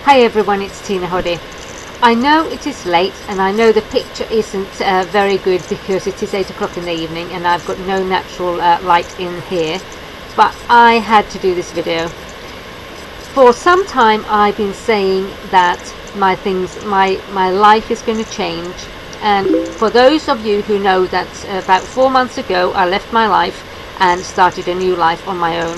Hi everyone, it's Tina Hoddy. I know it is late and I know the picture isn't very good because it is 8 o'clock in the evening and I've got no natural light in here, but I had to do this video. For some time I've been saying that my life is going to change, and for those of you who know that about 4 months ago I left my life and started a new life on my own.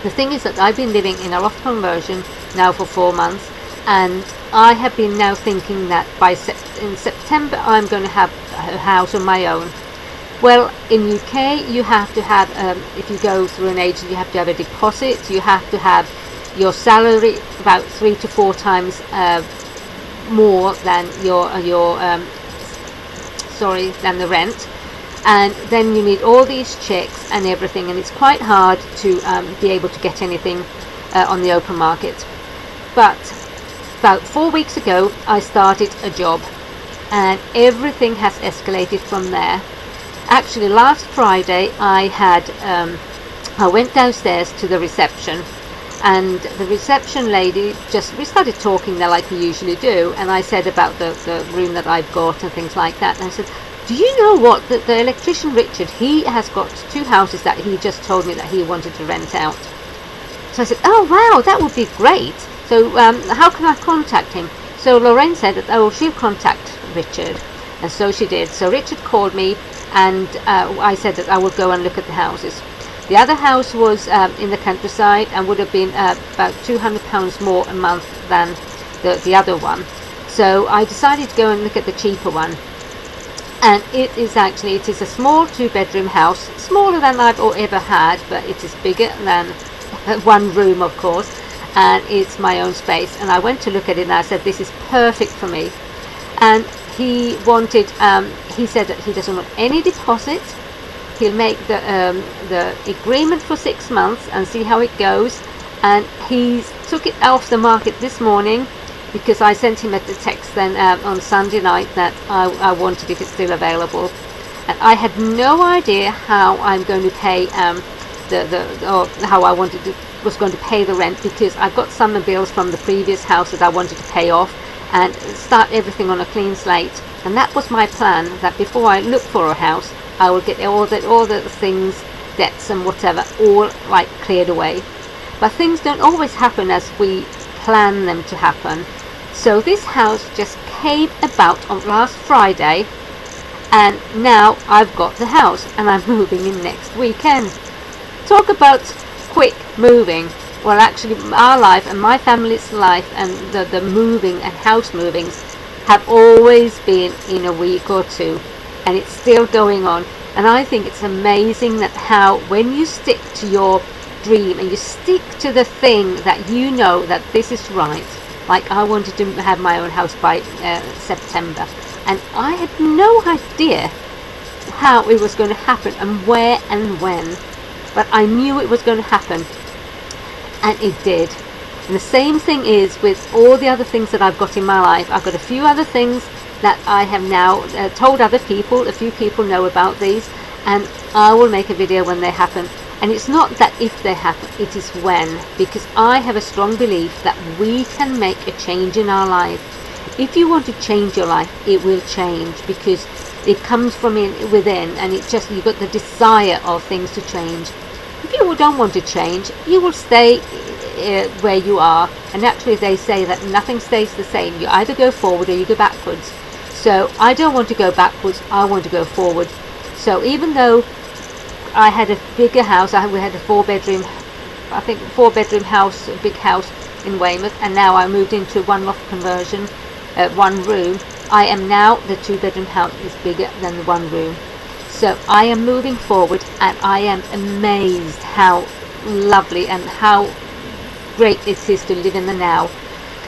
The thing is that I've been living in a loft conversion now for 4 months, and I have been now thinking that in September I'm going to have a house on my own. Well, in UK you have to have, if you go through an agent, you have to have a deposit, you have to have your salary about 3 to 4 times more than than the rent, and then you need all these checks and everything, and it's quite hard to be able to get anything on the open market. But about 4 weeks ago I started a job and everything has escalated from there. Actually, last Friday I went downstairs to the reception, and the reception lady we started talking there like we usually do, and I said about the room that I've got and things like that, and I said, do you know what, the electrician Richard, he has got 2 houses that he just told me that he wanted to rent out. So I said, oh wow, that would be great. So how can I contact him? So Lorraine said that, oh, she'll contact Richard, and so she did. So Richard called me, and I said that I would go and look at the houses. The other house was in the countryside and would have been about £200 more a month than the other one. So I decided to go and look at the cheaper one. And it is a small 2-bedroom house, smaller than I've ever had, but it is bigger than 1 room, of course, and it's my own space. And I went to look at it and I said, this is perfect for me. And he said that he doesn't want any deposit. He'll make the agreement for 6 months and see how it goes. And he took it off the market this morning, because I sent him a text then on Sunday night that I wanted if it's still available, and I had no idea how I'm going to pay how I was going to pay the rent, because I've got some bills from the previous house that I wanted to pay off and start everything on a clean slate. And that was my plan, that before I look for a house I will get all the things, debts and whatever, all like cleared away. But things don't always happen as we plan them to happen. So this house just came about on last Friday, and now I've got the house and I'm moving in next weekend. Talk about quick moving. Well, actually our life and my family's life and the moving and house movings have always been in a week or 2, and it's still going on. And I think it's amazing that how when you stick to your dream and you stick to the thing that you know that this is right. Like I wanted to have my own house by September, and I had no idea how it was going to happen and where and when, but I knew it was going to happen, and it did. And the same thing is with all the other things that I've got in my life. I've got a few other things that I have now told other people. A few people know about these, and I will make a video when they happen. And it's not that if they happen, it is when, because I have a strong belief that we can make a change in our life. If you want to change your life, it will change, because it comes from within, and you've got the desire of things to change. If you don't want to change, you will stay where you are. And actually they say that nothing stays the same. You either go forward or you go backwards. So I don't want to go backwards, I want to go forward. So even though I had a bigger house, we had a 4-bedroom house, a big house in Weymouth, and now I moved into 1 loft conversion, 1 room. I am now, the 2-bedroom house is bigger than the 1 room. So I am moving forward, and I am amazed how lovely and how great it is to live in the now.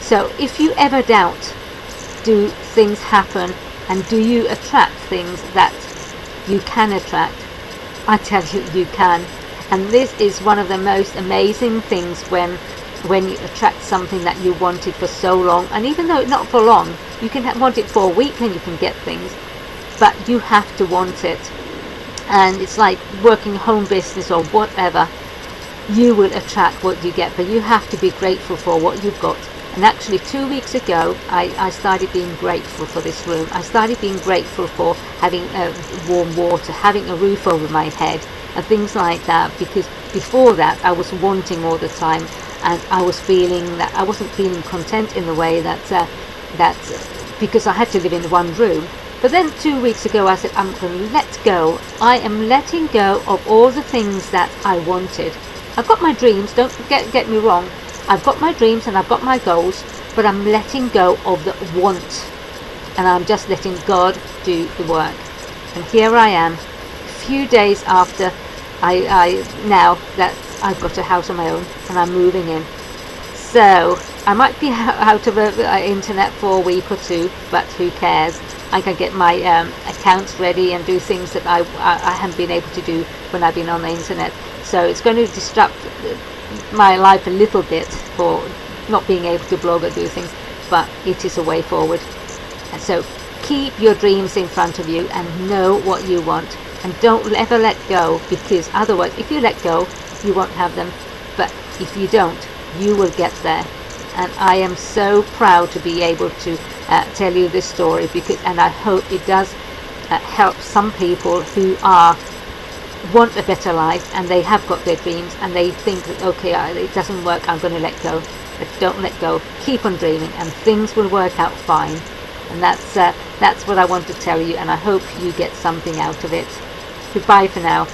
So if you ever doubt, do things happen, and do you attract things that you can attract? I tell you, you can. And this is one of the most amazing things when you attract something that you wanted for so long. And even though it's not for long, you can want it for a week and you can get things, but you have to want it. And it's like working home business or whatever. You will attract what you get, but you have to be grateful for what you've got. And actually 2 weeks ago, I started being grateful for this room. I started being grateful for having warm water, having a roof over my head, and things like that, because before that I was wanting all the time, and I was feeling that I wasn't feeling content in the way that because I had to live in one room. But then 2 weeks ago I said, I'm going to let go. I am letting go of all the things that I wanted. I've got my dreams, don't get me wrong. I've got my dreams and I've got my goals, but I'm letting go of the want, and I'm just letting God do the work. And here I am, a few days after I now that I've got a house of my own and I'm moving in. So I might be out of internet for a week or two, but who cares? I can get my accounts ready and do things that I haven't been able to do when I've been on the internet. So it's going to disrupt my life a little bit for not being able to blog or do things, but it is a way forward. And so keep your dreams in front of you and know what you want, and don't ever let go, because otherwise if you let go you won't have them, but if you don't, you will get there. And I am so proud to be able to tell you this story, and I hope it does help some people who want a better life, and they have got their dreams and they think that okay, it doesn't work, I'm going to let go. But don't let go, keep on dreaming and things will work out fine. And that's what I want to tell you, and I hope you get something out of it. Goodbye for now.